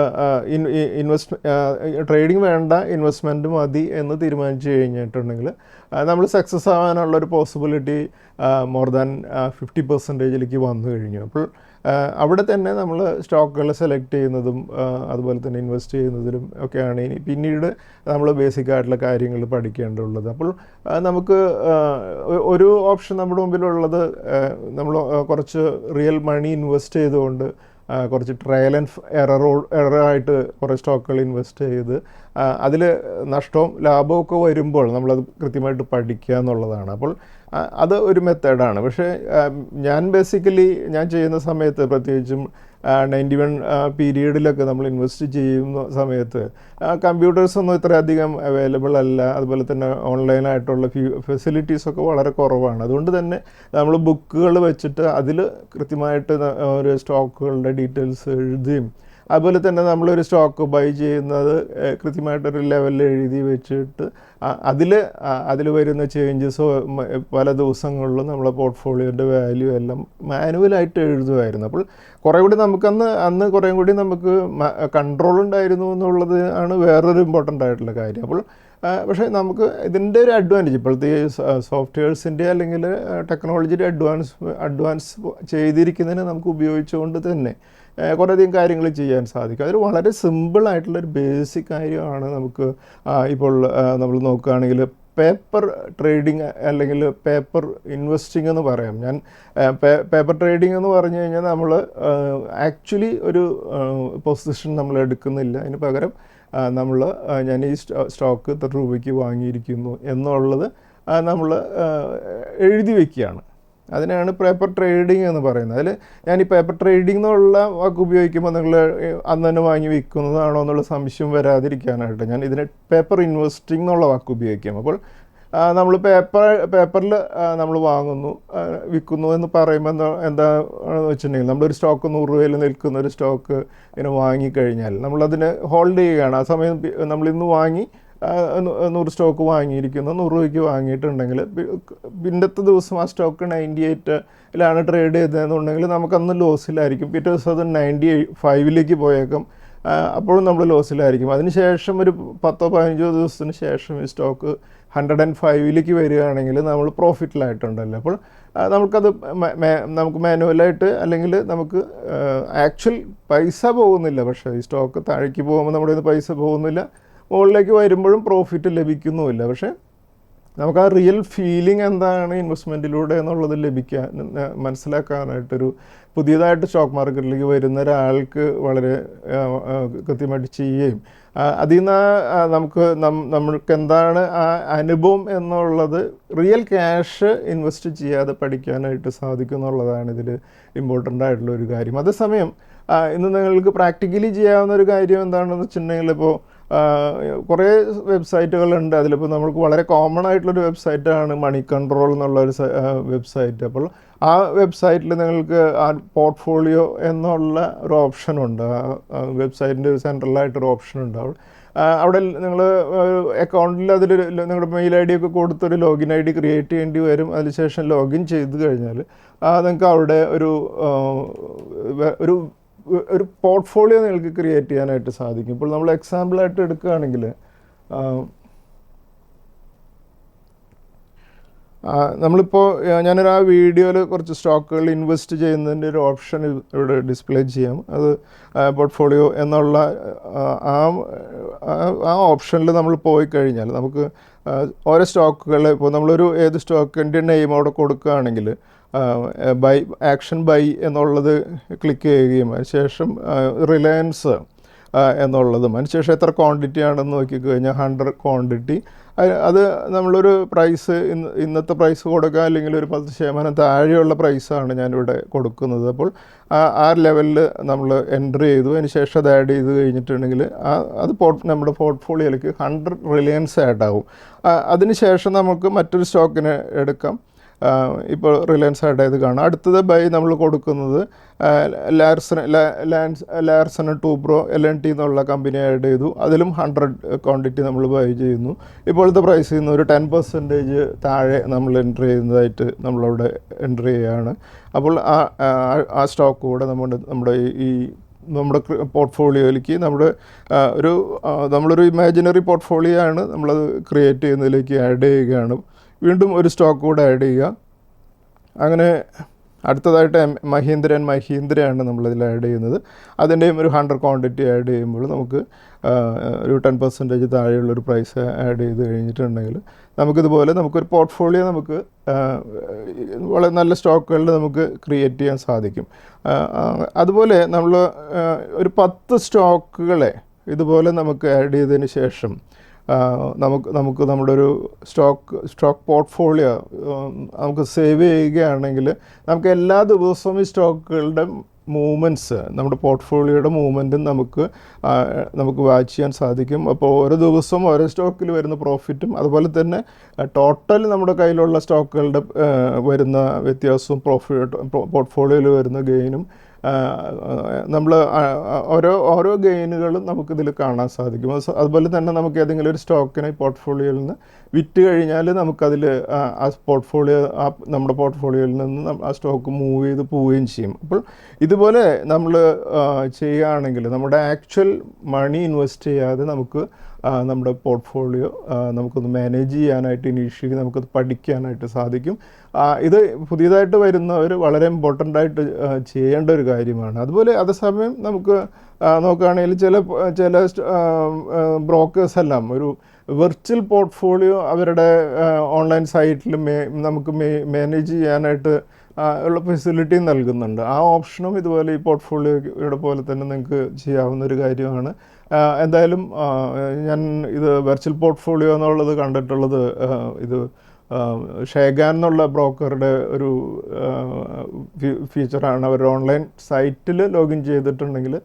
ട്രേഡിംഗ് വേണ്ട, ഇൻവെസ്റ്റ്മെൻറ്റ് മതി എന്ന് തീരുമാനിച്ചു കഴിഞ്ഞിട്ടുണ്ടെങ്കിൽ നമ്മൾ സക്സസ് ആവാനുള്ളൊരു പോസിബിലിറ്റി മോർ ദാൻ 50%ലേക്ക് വന്നു കഴിഞ്ഞു. അപ്പോൾ അവിടെ തന്നെ നമ്മൾ സ്റ്റോക്കുകൾ സെലക്ട് ചെയ്യുന്നതും അതുപോലെ തന്നെ ഇൻവെസ്റ്റ് ചെയ്യുന്നതിലും ഒക്കെയാണ് ഇനി പിന്നീട് നമ്മൾ ബേസിക് ആയിട്ടുള്ള കാര്യങ്ങൾ പഠിക്കേണ്ടതുള്ളത്. അപ്പോൾ നമുക്ക് ഒരു ഓപ്ഷൻ നമ്മുടെ മുമ്പിലുള്ളത് നമ്മൾ കുറച്ച് റിയൽ മണി ഇൻവെസ്റ്റ് ചെയ്തുകൊണ്ട് കുറച്ച് ട്രയൽ ആൻഡ് എററായിട്ട് കുറേ സ്റ്റോക്കുകൾ ഇൻവെസ്റ്റ് ചെയ്ത് അതിൽ നഷ്ടവും ലാഭവും ഒക്കെ വരുമ്പോൾ നമ്മളത് കൃത്യമായിട്ട് പഠിക്കുക എന്നുള്ളതാണ്. അപ്പോൾ അത് ഒരു മെത്തേഡാണ്. പക്ഷേ ഞാൻ ഞാൻ ചെയ്യുന്ന സമയത്ത് പ്രത്യേകിച്ചും 91 പീരീഡിലൊക്കെ നമ്മൾ ഇൻവെസ്റ്റ് ചെയ്യുന്ന സമയത്ത് കമ്പ്യൂട്ടേഴ്സൊന്നും ഇത്രയധികം അവൈലബിൾ അല്ല. അതുപോലെ തന്നെ ഓൺലൈനായിട്ടുള്ള ഫെസിലിറ്റീസൊക്കെ വളരെ കുറവാണ്. അതുകൊണ്ട് തന്നെ നമ്മൾ ബുക്കുകൾ വെച്ചിട്ട് അതിൽ കൃത്യമായിട്ട് ഒരു സ്റ്റോക്കുകളുടെ ഡീറ്റെയിൽസ് എഴുതുകയും അതുപോലെ തന്നെ നമ്മളൊരു സ്റ്റോക്ക് ബൈ ചെയ്യുന്നത് കൃത്യമായിട്ടൊരു ലെവലിൽ എഴുതി വെച്ചിട്ട് അതിൽ വരുന്ന ചേഞ്ചസോ പല ദിവസങ്ങളിലും നമ്മളെ പോർട്ട്ഫോളിയോൻ്റെ വാല്യൂ എല്ലാം മാനുവലായിട്ട് എഴുതുമായിരുന്നു. അപ്പോൾ കുറേ കൂടി അന്ന് കുറേ കൂടി നമുക്ക് കൺട്രോൾ ഉണ്ടായിരുന്നു എന്നുള്ളത് ആണ് വേറൊരു ഇമ്പോർട്ടൻ്റ് ആയിട്ടുള്ള കാര്യം. അപ്പോൾ പക്ഷേ നമുക്ക് ഇതിൻ്റെ ഒരു അഡ്വാൻറ്റേജ് ഇപ്പോഴത്തെ സോഫ്റ്റ്വെയർസിൻ്റെ അല്ലെങ്കിൽ ടെക്നോളജിയുടെ അഡ്വാൻസ് ചെയ്തിരിക്കുന്നതിനെ നമുക്ക് ഉപയോഗിച്ചുകൊണ്ട് തന്നെ കുറേയധികം കാര്യങ്ങൾ ചെയ്യാൻ സാധിക്കും. അതൊരു വളരെ സിമ്പിളായിട്ടുള്ളൊരു ബേസിക് കാര്യമാണ്. നമുക്ക് ഇപ്പോൾ നമ്മൾ നോക്കുകയാണെങ്കിൽ പേപ്പർ ട്രേഡിങ് അല്ലെങ്കിൽ പേപ്പർ ഇൻവെസ്റ്റിംഗ് എന്ന് പറയാം. ഞാൻ പേപ്പർ ട്രേഡിംഗ് എന്ന് പറഞ്ഞു കഴിഞ്ഞാൽ നമ്മൾ ആക്ച്വലി ഒരു പൊസിഷൻ നമ്മൾ എടുക്കുന്നില്ല. അതിന് പകരം ഞാൻ ഈ സ്റ്റോക്ക് ഇത്ര രൂപയ്ക്ക് വാങ്ങിയിരിക്കുന്നു എന്നുള്ളത് നമ്മൾ എഴുതി വയ്ക്കുകയാണ്. അതിനാണ് പേപ്പർ ട്രേഡിംഗ് എന്ന് പറയുന്നത്. അതിൽ ഞാൻ ഈ പേപ്പർ ട്രേഡിംഗ് എന്നുള്ള വാക്ക് ഉപയോഗിക്കുമ്പോൾ നിങ്ങൾ അന്ന് തന്നെ വാങ്ങി വിൽക്കുന്നതാണോ എന്നുള്ള സംശയം വരാതിരിക്കാനായിട്ട് ഞാൻ ഇതിനെ പേപ്പർ ഇൻവെസ്റ്റിംഗ് എന്നുള്ള വാക്ക് ഉപയോഗിക്കാം. അപ്പോൾ നമ്മൾ പേപ്പറിൽ നമ്മൾ വാങ്ങുന്നു വിൽക്കുന്നു എന്ന് പറയുമ്പോൾ എന്താണെന്ന് വെച്ചിട്ടുണ്ടെങ്കിൽ നമ്മളൊരു സ്റ്റോക്ക് 100 രൂപയിൽ നിൽക്കുന്ന ഒരു സ്റ്റോക്ക് ഇങ്ങനെ വാങ്ങിക്കഴിഞ്ഞാൽ നമ്മളതിനെ ഹോൾഡ് ചെയ്യുകയാണ്. ആ സമയം നമ്മളിന്ന് വാങ്ങി 100 സ്റ്റോക്ക് വാങ്ങിയിരിക്കുന്നു, 100 രൂപയ്ക്ക് വാങ്ങിയിട്ടുണ്ടെങ്കിൽ പിന്നത്തെ ദിവസം ആ സ്റ്റോക്ക് 98 ട്രേഡ് ചെയ്തതെന്നുണ്ടെങ്കിൽ നമുക്കന്ന് ലോസിലായിരിക്കും. പിറ്റേ ദിവസം അത് 95 പോയേക്കും, അപ്പോഴും നമ്മൾ ലോസിലായിരിക്കും. അതിനുശേഷം ഒരു 10-15 ദിവസത്തിന് ശേഷം ഈ സ്റ്റോക്ക് 105 വരികയാണെങ്കിൽ നമ്മൾ പ്രോഫിറ്റിലായിട്ടുണ്ടല്ലോ. അപ്പോൾ നമുക്ക് മാനുവലായിട്ട് അല്ലെങ്കിൽ നമുക്ക് ആക്ച്വൽ പൈസ പോകുന്നില്ല, പക്ഷേ ഈ സ്റ്റോക്ക് താഴേക്ക് പോകുമ്പോൾ നമ്മുടെ കയ്യിൽ നിന്ന് പൈസ പോകുന്നില്ല, മുകളിലേക്ക് വരുമ്പോഴും പ്രോഫിറ്റ് ലഭിക്കുന്നുമില്ല. പക്ഷേ നമുക്ക് ആ റിയൽ ഫീലിംഗ് എന്താണ് ഇൻവെസ്റ്റ്മെൻറ്റിലൂടെ എന്നുള്ളത് മനസ്സിലാക്കാനായിട്ടൊരു പുതിയതായിട്ട് സ്റ്റോക്ക് മാർക്കറ്റിലേക്ക് വരുന്ന ഒരാൾക്ക് വളരെ കൃത്യമായിട്ട് ചെയ്യുകയും അതിൽ നിന്ന് നമ്മൾക്ക് എന്താണ് ആ അനുഭവം എന്നുള്ളത് റിയൽ ക്യാഷ് ഇൻവെസ്റ്റ് ചെയ്യാതെ പഠിക്കാനായിട്ട് സാധിക്കും എന്നുള്ളതാണ് ഇതിൽ ഇമ്പോർട്ടൻ്റ് ആയിട്ടുള്ള ഒരു കാര്യം. അതേസമയം ഇന്ന് നിങ്ങൾക്ക് പ്രാക്ടിക്കലി ചെയ്യാവുന്ന ഒരു കാര്യം എന്താണെന്ന് വെച്ചിട്ടുണ്ടെങ്കിൽ ഇപ്പോൾ കുറേ വെബ്സൈറ്റുകളുണ്ട്. അതിലിപ്പോൾ നമ്മൾക്ക് വളരെ കോമൺ ആയിട്ടുള്ളൊരു വെബ്സൈറ്റാണ് മണി കൺട്രോൾ എന്നുള്ളൊരു വെബ്സൈറ്റ്. അപ്പോൾ ആ വെബ്സൈറ്റിൽ നിങ്ങൾക്ക് ആ പോർട്ട്ഫോളിയോ എന്നുള്ള ഒരു ഓപ്ഷനുണ്ട്. വെബ്സൈറ്റിൻ്റെ ഒരു സെൻട്രലായിട്ടൊരു ഓപ്ഷനുണ്ട്. അവിടെ നിങ്ങൾ അക്കൗണ്ടിൽ നിങ്ങളുടെ മെയിൽ ഐ ഡി ഒക്കെ കൊടുത്തൊരു ലോഗിൻ ഐ ഡി ക്രിയേറ്റ് ചെയ്യേണ്ടി വരും. അതിനുശേഷം ലോഗിൻ ചെയ്ത് കഴിഞ്ഞാൽ നിങ്ങൾക്ക് അവിടെ ഒരു പോർട്ട്ഫോളിയോ നിങ്ങൾക്ക് ക്രിയേറ്റ് ചെയ്യാനായിട്ട് സാധിക്കും. ഇപ്പോൾ നമ്മൾ എക്സാമ്പിളായിട്ട് എടുക്കുകയാണെങ്കിൽ നമ്മളിപ്പോൾ ഞാനൊരു ആ വീഡിയോയിൽ കുറച്ച് സ്റ്റോക്കുകൾ ഇൻവെസ്റ്റ് ചെയ്യുന്നതിൻ്റെ ഒരു ഓപ്ഷൻ ഇവിടെ ഡിസ്പ്ലേ ചെയ്യാം. അത് പോർട്ട്ഫോളിയോ എന്നുള്ള ആ ഓപ്ഷനിൽ നമ്മൾ പോയി കഴിഞ്ഞാൽ നമുക്ക് ഓരോ സ്റ്റോക്കുകൾ ഇപ്പോൾ നമ്മളൊരു ഏത് സ്റ്റോക്കിൻ്റെ നെയിം അവിടെ കൊടുക്കുകയാണെങ്കിൽ ആക്ഷൻ ബൈ എന്നുള്ളത് ക്ലിക്ക് ചെയ്യുകയും അതിനുശേഷം റിലയൻസ് എന്നുള്ളതും അതിനുശേഷം എത്ര ക്വാണ്ടിറ്റി ആണെന്ന് നോക്കിക്കഴിഞ്ഞാൽ 100 ക്വാണ്ടിറ്റി, അത് നമ്മളൊരു പ്രൈസ് ഇന്നത്തെ പ്രൈസ് കൊടുക്കുക അല്ലെങ്കിൽ ഒരു 10% താഴെയുള്ള പ്രൈസാണ് ഞാനിവിടെ കൊടുക്കുന്നത്. അപ്പോൾ ആ ലെവലിൽ നമ്മൾ എൻ്റർ ചെയ്തു, അതിന് ശേഷം അത് ആഡ് ചെയ്ത് കഴിഞ്ഞിട്ടുണ്ടെങ്കിൽ അത് നമ്മുടെ പോർട്ട്ഫോളിയോയിലേക്ക് 100 റിലയൻസ് ആഡ് ആവും. അതിന് ശേഷം നമുക്ക് മറ്റൊരു സ്റ്റോക്കിനെ എടുക്കാം. ഇപ്പോൾ റിലയൻസ് ആഡ് ചെയ്ത് കാണാം. അടുത്തത് ബൈ നമ്മൾ കൊടുക്കുന്നത് ലാർസൺ ടൂബ്രോ LNT എന്നുള്ള കമ്പനി ആഡ് ചെയ്തു. അതിലും 100 ക്വാണ്ടിറ്റി നമ്മൾ ബൈ ചെയ്യുന്നു. ഇപ്പോഴത്തെ പ്രൈസിൽ നിന്ന് ഒരു 10% താഴെ നമ്മൾ എൻ്റർ ചെയ്യുന്നതായിട്ട് നമ്മളവിടെ എൻ്റർ ചെയ്യുകയാണ്. അപ്പോൾ ആ സ്റ്റോക്ക് കൂടെ നമ്മുടെ പോർട്ട്ഫോളിയോയിലേക്ക് നമ്മളൊരു ഇമാജിനറി പോർട്ട്ഫോളിയോ ആണ് നമ്മളത് ക്രിയേറ്റ് ചെയ്യുന്നതിലേക്ക് ആഡ് ചെയ്യുകയാണ്. വീണ്ടും ഒരു സ്റ്റോക്ക് കൂടെ ആഡ് ചെയ്യുക. അങ്ങനെ അടുത്തതായിട്ട് മഹീന്ദ്രയാണ് നമ്മളിതിൽ ആഡ് ചെയ്യുന്നത്. അതിൻ്റെയും ഒരു 100 ക്വാണ്ടിറ്റി ആഡ് ചെയ്യുമ്പോൾ നമുക്ക് ഒരു 10% താഴെയുള്ളൊരു പ്രൈസ് ആഡ് ചെയ്ത് കഴിഞ്ഞിട്ടുണ്ടെങ്കിൽ നമുക്കിതുപോലെ നമുക്കൊരു പോർട്ട്ഫോളിയോ നമുക്ക് വളരെ നല്ല സ്റ്റോക്കുകളിൽ നമുക്ക് ക്രിയേറ്റ് ചെയ്യാൻ സാധിക്കും. അതുപോലെ നമ്മൾ ഒരു 10 സ്റ്റോക്കുകളെ ഇതുപോലെ നമുക്ക് ആഡ് ചെയ്തതിന് ശേഷം നമുക്ക് നമ്മുടെ ഒരു സ്റ്റോക്ക് പോർട്ട്ഫോളിയോ നമുക്ക് സേവ് ചെയ്യുകയാണെങ്കിൽ നമുക്ക് എല്ലാ ദിവസവും ഈ സ്റ്റോക്കുകളുടെ മൂവ്മെൻറ്റ്സ്, നമ്മുടെ പോർട്ട്ഫോളിയോയുടെ മൂവ്മെൻറ്റും നമുക്ക് വാച്ച് ചെയ്യാൻ സാധിക്കും. അപ്പോൾ ഓരോ ദിവസവും ഓരോ സ്റ്റോക്കിൽ വരുന്ന പ്രോഫിറ്റും അതുപോലെ തന്നെ ടോട്ടൽ നമ്മുടെ കയ്യിലുള്ള സ്റ്റോക്കുകളുടെ വരുന്ന വ്യത്യാസവും പോർട്ട്ഫോളിയോയിൽ വരുന്ന ഗെയിനും നമ്മൾ ഓരോ ഗെയിനുകളും നമുക്കിതിൽ കാണാൻ സാധിക്കും. അതുപോലെ തന്നെ നമുക്ക് ഏതെങ്കിലും ഒരു സ്റ്റോക്കിനെ പോർട്ട്ഫോളിയോയിൽ നിന്ന് വിറ്റ് കഴിഞ്ഞാൽ നമുക്കതിൽ ആ നമ്മുടെ പോർട്ട്ഫോളിയോയിൽ നിന്ന് ആ സ്റ്റോക്ക് മൂവ് ചെയ്ത് പോവുകയും ചെയ്യും. അപ്പോൾ ഇതുപോലെ നമ്മൾ ചെയ്യുകയാണെങ്കിൽ നമ്മുടെ ആക്ച്വൽ മണി ഇൻവെസ്റ്റ് ചെയ്യാതെ നമുക്ക് നമ്മുടെ പോർട്ട്ഫോളിയോ നമുക്കൊന്ന് മാനേജ് ചെയ്യാനായിട്ട് ഇനീഷ്യലി നമുക്കത് പഠിക്കാനായിട്ട് സാധിക്കും. ഇത് പുതിയതായിട്ട് വരുന്നവർ വളരെ ഇമ്പോർട്ടൻ്റ് ആയിട്ട് ചെയ്യേണ്ട ഒരു കാര്യമാണ്. അതുപോലെ അതേസമയം നമുക്ക് നോക്കുകയാണെങ്കിൽ ചില ബ്രോക്കേഴ്സ് എല്ലാം ഒരു വെർച്വൽ പോർട്ട്ഫോളിയോ അവരുടെ ഓൺലൈൻ സൈറ്റിൽ നമുക്ക് മാനേജ് ചെയ്യാനായിട്ട് ഉള്ള ഫെസിലിറ്റി നൽകുന്നുണ്ട്. ആ ഓപ്ഷനും ഇതുപോലെ ഈ പോർട്ട്ഫോളിയോയുടെ പോലെ തന്നെ നിങ്ങൾക്ക് ചെയ്യാവുന്ന ഒരു കാര്യമാണ്. എന്തായാലും ഞാൻ ഇത് വെർച്വൽ പോർട്ട്ഫോളിയോ എന്നുള്ളത് കണ്ടിട്ടുള്ളത് ഇത് ഷേഗാൻ എന്നുള്ള ബ്രോക്കറുടെ ഒരു ഫീച്ചറാണ്. അവരുടെ ഓൺലൈൻ സൈറ്റിൽ ലോഗിൻ ചെയ്തിട്ടുണ്ടെങ്കിൽ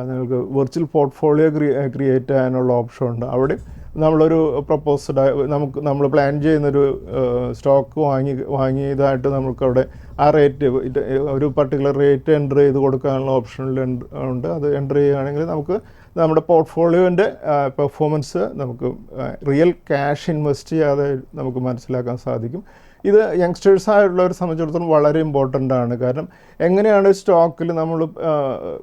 നിങ്ങൾക്ക് വെർച്വൽ പോർട്ട്ഫോളിയോ ക്രിയേറ്റ് ചെയ്യാനുള്ള ഓപ്ഷൻ ഉണ്ട്. അവിടെ നമ്മളൊരു നമ്മൾ പ്ലാൻ ചെയ്യുന്നൊരു സ്റ്റോക്ക് വാങ്ങിയതായിട്ട് നമുക്കവിടെ ആ റേറ്റ് ഒരു പർട്ടിക്കുലർ റേറ്റ് എൻ്റർ ചെയ്ത് കൊടുക്കാനുള്ള ഓപ്ഷനിൽ ഉണ്ട്. അത് എൻ്റർ ചെയ്യുകയാണെങ്കിൽ നമുക്ക് നമ്മുടെ പോർട്ട്ഫോളിയോൻ്റെ പെർഫോമൻസ് നമുക്ക് റിയൽ ക്യാഷ് ഇൻവെസ്റ്റ് ചെയ്യാതെ നമുക്ക് മനസ്സിലാക്കാൻ സാധിക്കും. ഇത് യങ്സ്റ്റേഴ്സായിട്ടുള്ളവരെ സംബന്ധിച്ചിടത്തോളം വളരെ ഇമ്പോർട്ടൻ്റ് ആണ്. കാരണം എങ്ങനെയാണ് സ്റ്റോക്കിൽ നമ്മൾ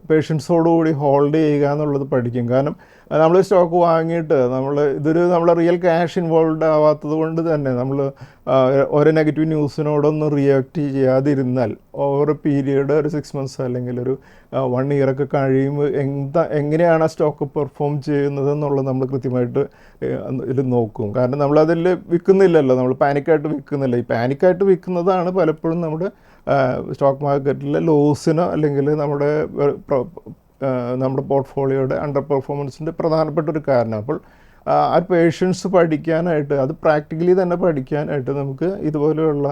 പേഷ്യൻസോടുകൂടി ഹോൾഡ് ചെയ്യുക എന്നുള്ളത് പഠിക്കും. കാരണം നമ്മൾ സ്റ്റോക്ക് വാങ്ങിയിട്ട് നമ്മളെ റിയൽ ക്യാഷ് ഇൻവോൾവ് ആവാത്തത് കൊണ്ട് തന്നെ നമ്മൾ ഓരോ നെഗറ്റീവ് ന്യൂസിനോടൊന്നും റിയാക്ട് ചെയ്യാതിരുന്നാൽ ഓവർ പീരീഡ് ഒരു 6 months അല്ലെങ്കിൽ ഒരു 1 year ഒക്കെ കഴിയുമ്പോൾ എങ്ങനെയാണ് ആ സ്റ്റോക്ക് പെർഫോം ചെയ്യുന്നത് എന്നുള്ളത് നമ്മൾ കൃത്യമായിട്ട് ഇത് നോക്കും. കാരണം നമ്മളതിൽ വിൽക്കുന്നില്ലല്ലോ, നമ്മൾ പാനിക്കായിട്ട് വിൽക്കുന്നില്ല. ഈ പാനിക്കായിട്ട് വിൽക്കുന്നതാണ് പലപ്പോഴും നമ്മുടെ സ്റ്റോക്ക് മാർക്കറ്റിലെ ലോസിനോ അല്ലെങ്കിൽ നമ്മുടെ പോർട്ട്ഫോളിയോയുടെ അണ്ടർ പെർഫോമൻസിൻ്റെ പ്രധാനപ്പെട്ട ഒരു കാരണം. അപ്പോൾ ആ പേഷ്യൻസ് പഠിക്കാനായിട്ട്, അത് പ്രാക്ടിക്കലി തന്നെ പഠിക്കാനായിട്ട് നമുക്ക് ഇതുപോലെയുള്ള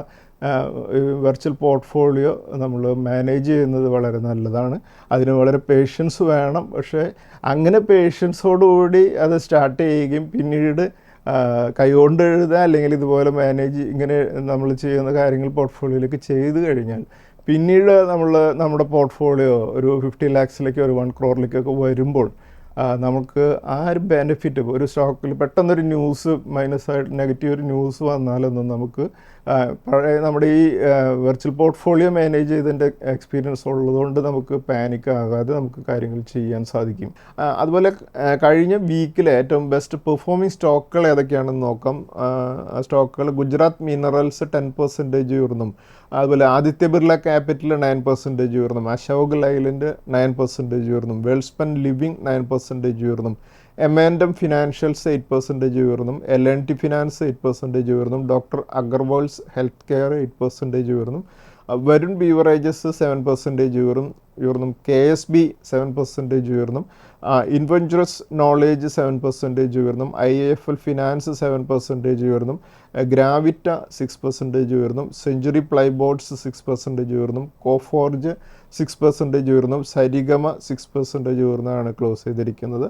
വെർച്വൽ പോർട്ട്ഫോളിയോ നമ്മൾ മാനേജ് ചെയ്യുന്നത് വളരെ നല്ലതാണ്. അതിന് വളരെ പേഷ്യൻസ് വേണം. പക്ഷേ അങ്ങനെ പേഷ്യൻസോടുകൂടി അത് സ്റ്റാർട്ട് ചെയ്യുകയും പിന്നീട് കൈകൊണ്ട് എഴുതുക അല്ലെങ്കിൽ ഇതുപോലെ ഇങ്ങനെ നമ്മൾ ചെയ്യുന്ന കാര്യങ്ങൾ പോർട്ട്ഫോളിയോയിലേക്ക് ചെയ്ത് കഴിഞ്ഞാൽ പിന്നീട് നമ്മുടെ പോർട്ട്ഫോളിയോ ഒരു 50 lakhsലേക്ക് ഒരു 1 crore വരുമ്പോൾ നമുക്ക് ആ ഒരു ബെനിഫിറ്റ്, ഒരു സ്റ്റോക്കിൽ പെട്ടെന്നൊരു ന്യൂസ് മൈനസായിട്ട് നെഗറ്റീവ് ഒരു ന്യൂസ് വന്നാലൊന്നും നമുക്ക് നമ്മുടെ ഈ വെർച്വൽ പോർട്ട്ഫോളിയോ മാനേജ് ചെയ്തതിൻ്റെ എക്സ്പീരിയൻസ് ഉള്ളതുകൊണ്ട് നമുക്ക് പാനിക് ആകാതെ നമുക്ക് കാര്യങ്ങൾ ചെയ്യാൻ സാധിക്കും. അതുപോലെ കഴിഞ്ഞ വീക്കിലെ ഏറ്റവും ബെസ്റ്റ് പെർഫോമിംഗ് സ്റ്റോക്കുകൾ ഏതൊക്കെയാണെന്ന് നോക്കാം. സ്റ്റോക്കുകൾ ഗുജറാത്ത് മിനറൽസ് 10% ഉയർന്നും, അതുപോലെ ആദിത്യ ബിർള ക്യാപിറ്റൽ 9% ഉയർന്നും, അശോക് ലൈലൻഡ് 9% ഉയർന്നും, വെൽസ്പൻ ലിവിംഗ് 9% ഉയർന്നും, M&M ഫിനാൻഷ്യൽസ് 8% ഉയർന്നും, L&T ഫിനാൻസ് 8% ഉയർന്നും, ഡോക്ടർ അഗർവാൾസ് ഹെൽത്ത് കെയർ 8% ഉയർന്നും, വരുൺ ബീവറേജസ് 7% ഉയർന്നും, KSB 7% ഉയർന്നും, ഇൻവെഞ്ചറസ് നോളേജ് 7% ഉയർന്നും, IIFL ഫിനാൻസ് 7% ഉയർന്നും, ഗ്രാവിറ്റ 6% ഉയർന്നും, സെഞ്ചുറി പ്ലൈബോർഡ്സ് 6% ഉയർന്നും, കോഫോർജ് 6% ഉയർന്നും, സരിഗമ 6% ഉയർന്നാണ് ക്ലോസ് ചെയ്തിരിക്കുന്നത്.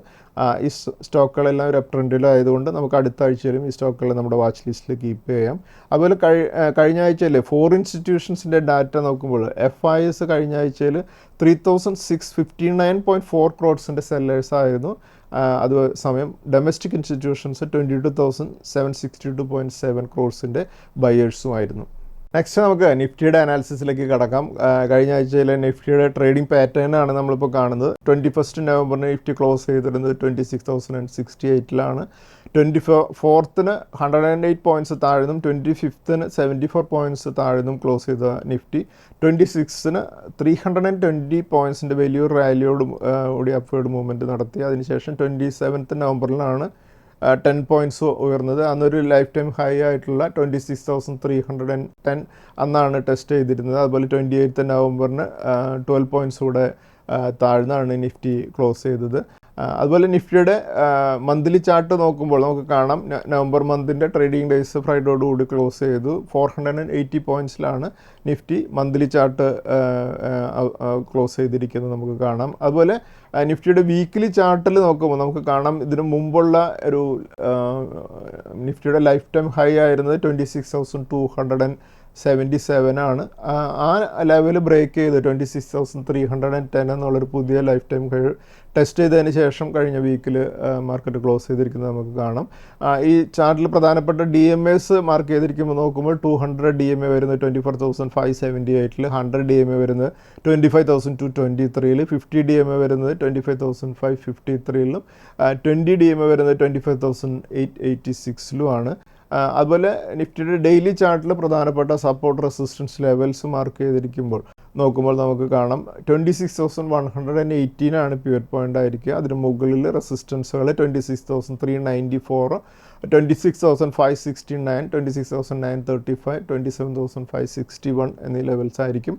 ഈ സ്റ്റോക്കുകളെല്ലാം ഒരു അപ് ട്രെൻഡിലായതുകൊണ്ട് നമുക്ക് അടുത്ത ആഴ്ചയിലും ഈ സ്റ്റോക്കുകൾ നമ്മുടെ വാച്ച് ലിസ്റ്റിൽ കീപ്പ് ചെയ്യാം. അതുപോലെ കഴിഞ്ഞ ആഴ്ചയിൽ 4 ഇൻസ്റ്റിറ്റ്യൂഷൻസിൻ്റെ ഡാറ്റ നോക്കുമ്പോൾ FIS കഴിഞ്ഞ ആഴ്ചയിൽ 3659.4 crores സെല്ലേഴ്സ് ആയിരുന്നു. അതേസമയം ഡൊമസ്റ്റിക് ഇൻസ്റ്റിറ്റ്യൂഷൻസ് 22,762.7 crores ബയേഴ്സും ആയിരുന്നു. നെക്സ്റ്റ് നമുക്ക് നിഫ്റ്റിയുടെ അനാലിസിസിലേക്ക് കടക്കാം. കഴിഞ്ഞ ആഴ്ചയിലെ നിഫ്റ്റിയുടെ ട്രേഡിംഗ് പാറ്റേൺ ആണ് നമ്മളിപ്പോൾ കാണുന്നത്. 21 നവംബറിന് നിഫ്റ്റി ക്ലോസ് ചെയ്തിരുന്നത് 26,068ലാണ്. 24ന് 108 പോയിൻറ്റ്സ് താഴ്ന്നും 25ന് 74 പോയിൻറ്റ്സ് താഴ്ന്നും ക്ലോസ് ചെയ്ത നിഫ്റ്റി 26ന് 320 പോയിൻറ്റ്സിൻ്റെ വലിയൊരു റാലിയോട് കൂടി അപ്വേർഡ് മൂവ്മെൻറ്റ് നടത്തി. അതിനുശേഷം 27th നവംബറിലാണ് 10 പോയിൻറ്റ്സ് ഉയർന്നത്. അന്നൊരു ലൈഫ് ടൈം ഹൈ ആയിട്ടുള്ള 26,310 അന്നാണ് ടെസ്റ്റ് ചെയ്തിരുന്നത്. അതുപോലെ 28th നവംബറിന് 12 പോയിൻറ്റ്സ് കൂടെ താഴ്ന്നാണ് നിഫ്റ്റി ക്ലോസ് ചെയ്തത്. അതുപോലെ നിഫ്റ്റിയുടെ മന്ത്ലി ചാർട്ട് നോക്കുമ്പോൾ നമുക്ക് കാണാം, നവംബർ മന്തിൻ്റെ ട്രേഡിംഗ് ഡേയ്സ് ഫ്രൈഡോടുകൂടി ക്ലോസ് ചെയ്തു. 480 പോയിൻറ്റ്സിലാണ് നിഫ്റ്റി മന്ത്ലി ചാർട്ട് ക്ലോസ് ചെയ്തിരിക്കുന്നത് നമുക്ക് കാണാം. അതുപോലെ നിഫ്റ്റിയുടെ വീക്കിലി ചാർട്ടിൽ നോക്കുമ്പോൾ നമുക്ക് കാണാം, ഇതിനു മുമ്പുള്ള ഒരു നിഫ്റ്റിയുടെ ലൈഫ് ടൈം ഹൈ ആയിരുന്നത് 26,277 ആണ്. ആ ലെവൽ ബ്രേക്ക് ചെയ്ത് 26,310 എന്നുള്ളൊരു പുതിയ ലൈഫ് ടൈം ടെസ്റ്റ് ചെയ്തതിന് ശേഷം കഴിഞ്ഞ വീക്കിൽ മാർക്കറ്റ് ക്ലോസ് ചെയ്തിരിക്കുന്നത് നമുക്ക് കാണാം. ഈ ചാർട്ടിൽ പ്രധാനപ്പെട്ട DMAs മാർക്ക് ചെയ്തിരിക്കുമ്പോൾ നോക്കുമ്പോൾ 200 DMA വരുന്നത് 24,578, 100 DMA വരുന്നത് 25,223, 50 DMA വരുന്നത് 25,553, 20 DMA വരുന്നത് 25,886 അതുപോലെ നിഫ്റ്റിയുടെ ഡെയിലി ചാർട്ടിൽ പ്രധാനപ്പെട്ട സപ്പോർട്ട് റെസിസ്റ്റൻസ് ലെവൽസ് മാർക്ക് ചെയ്തിരിക്കുമ്പോൾ നോക്കുമ്പോൾ നമുക്ക് കാണാം 26,118 ആണ് പിവറ്റ് പോയിൻ്റ് ആയിരിക്കുക. അതിന് മുകളിൽ റെസിസ്റ്റൻസുകൾ 26,394, 26,569, 26,935, 27,561 എന്നീ ലെവൽസ് ആയിരിക്കും.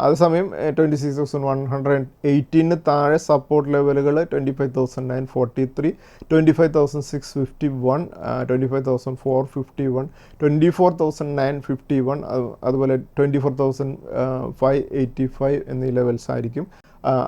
അതേസമയം 26,118 താഴെ സപ്പോർട്ട് ലെവലുകൾ 25,943, 25,651, 25,451, 24,951, അതുപോലെ 24,585 എന്നീ ലെവൽസ് ആയിരിക്കും.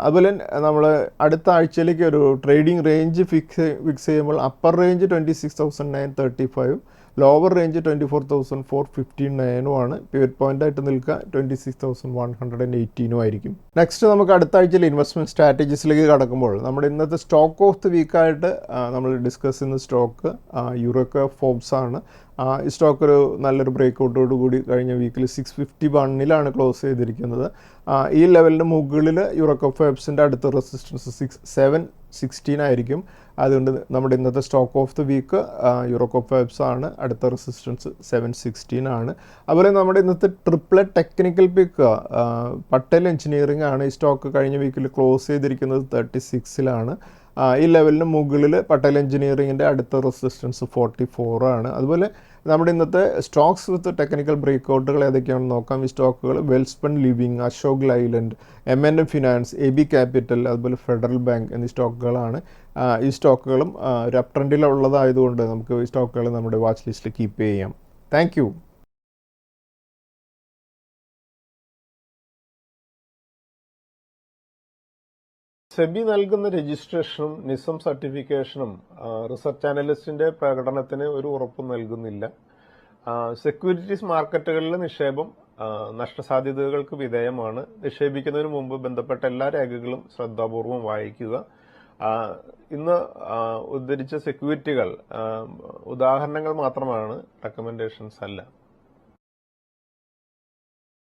അതുപോലെ നമ്മൾ അടുത്ത ആഴ്ചയിലേക്ക് ഒരു ട്രേഡിംഗ് റേഞ്ച് ഫിക്സ് ചെയ്യുമ്പോൾ അപ്പർ റേഞ്ച് 26,935, ലോവർ റേഞ്ച് 24,459 ആണ്. പിവറ്റ് പോയിന്റ് ആയിട്ട് നിൽക്കുക 26,118 ആയിരിക്കും. നെക്സ്റ്റ് നമുക്ക് അടുത്ത ആഴ്ചയിൽ ഇൻവെസ്റ്റ്മെൻറ്റ് സ്ട്രാറ്റജീസിലേക്ക് കടക്കുമ്പോൾ നമ്മുടെ ഇന്നത്തെ സ്റ്റോക്ക് ഓഫ് ദി വീക്കായിട്ട് നമ്മൾ ഡിസ്കസ് ചെയ്യുന്ന സ്റ്റോക്ക് യൂറോക്ക ഫോബ്സ് ആണ്. ഈ സ്റ്റോക്ക് ഒരു നല്ലൊരു ബ്രേക്കൗട്ടോട് കൂടി കഴിഞ്ഞ വീക്കിൽ 651 ക്ലോസ് ചെയ്തിരിക്കുന്നത്. ഈ ലെവലിന് മുകളിൽ യൂറോക്ക ഫോബ്സിൻ്റെ അടുത്ത റെസിസ്റ്റൻസ് 716 ആയിരിക്കും. അതുകൊണ്ട് നമ്മുടെ ഇന്നത്തെ stock of the week Eureka Forbes ആണ്. അടുത്ത റെസിസ്റ്റൻസ് 716 ആണ്. അതുപോലെ നമ്മുടെ ഇന്നത്തെ triplet technical pick Patel engineering ആണ്. ഈ സ്റ്റോക്ക് കഴിഞ്ഞ വീക്കിൽ ക്ലോസ് ചെയ്തിരിക്കുന്നത് 36ലാണ്. ഈ ലെവലിന് മുകളിൽ പട്ടേൽ എഞ്ചിനീയറിങ്ങിൻ്റെ അടുത്ത റെസിസ്റ്റൻസ് 44 ആണ്. അതുപോലെ നമ്മുടെ ഇന്നത്തെ സ്റ്റോക്സ് വിത്ത് ടെക്നിക്കൽ ബ്രേക്കൗട്ടുകൾ ഏതൊക്കെയാണെന്ന് നോക്കാം. ഈ സ്റ്റോക്കുകൾ Welspun living, Ashok Leyland, M&M finance, AB capital, അതുപോലെ ഫെഡറൽ ബാങ്ക് എന്നീ സ്റ്റോക്കുകളാണ്. ഈ സ്റ്റോക്കുകളും ഒരു അപ് ട്രെൻഡിലുള്ളതായതുകൊണ്ട് നമുക്ക് ഈ സ്റ്റോക്കുകൾ നമ്മുടെ വാച്ച് ലിസ്റ്റിൽ കീപ്പ് ചെയ്യാം. Thank you. സെബി നൽകുന്ന രജിസ്ട്രേഷനും നിസം സർട്ടിഫിക്കേഷനും റിസർച്ച് അനലിസ്റ്റിന്റെ പ്രകടനത്തിന് ഒരു ഉറപ്പും നൽകുന്നില്ല. സെക്യൂരിറ്റീസ് മാർക്കറ്റുകളിലെ നിക്ഷേപം നഷ്ടസാധ്യതകൾക്ക് വിധേയമാണ്. നിക്ഷേപിക്കുന്നതിന് മുമ്പ് ബന്ധപ്പെട്ട എല്ലാ രേഖകളും ശ്രദ്ധാപൂർവം വായിക്കുക. ഇന്ന് ഉദ്ധരിച്ച സെക്യൂരിറ്റികൾ ഉദാഹരണങ്ങൾ മാത്രമാണ്, റെക്കമെൻഡേഷൻസ് അല്ല.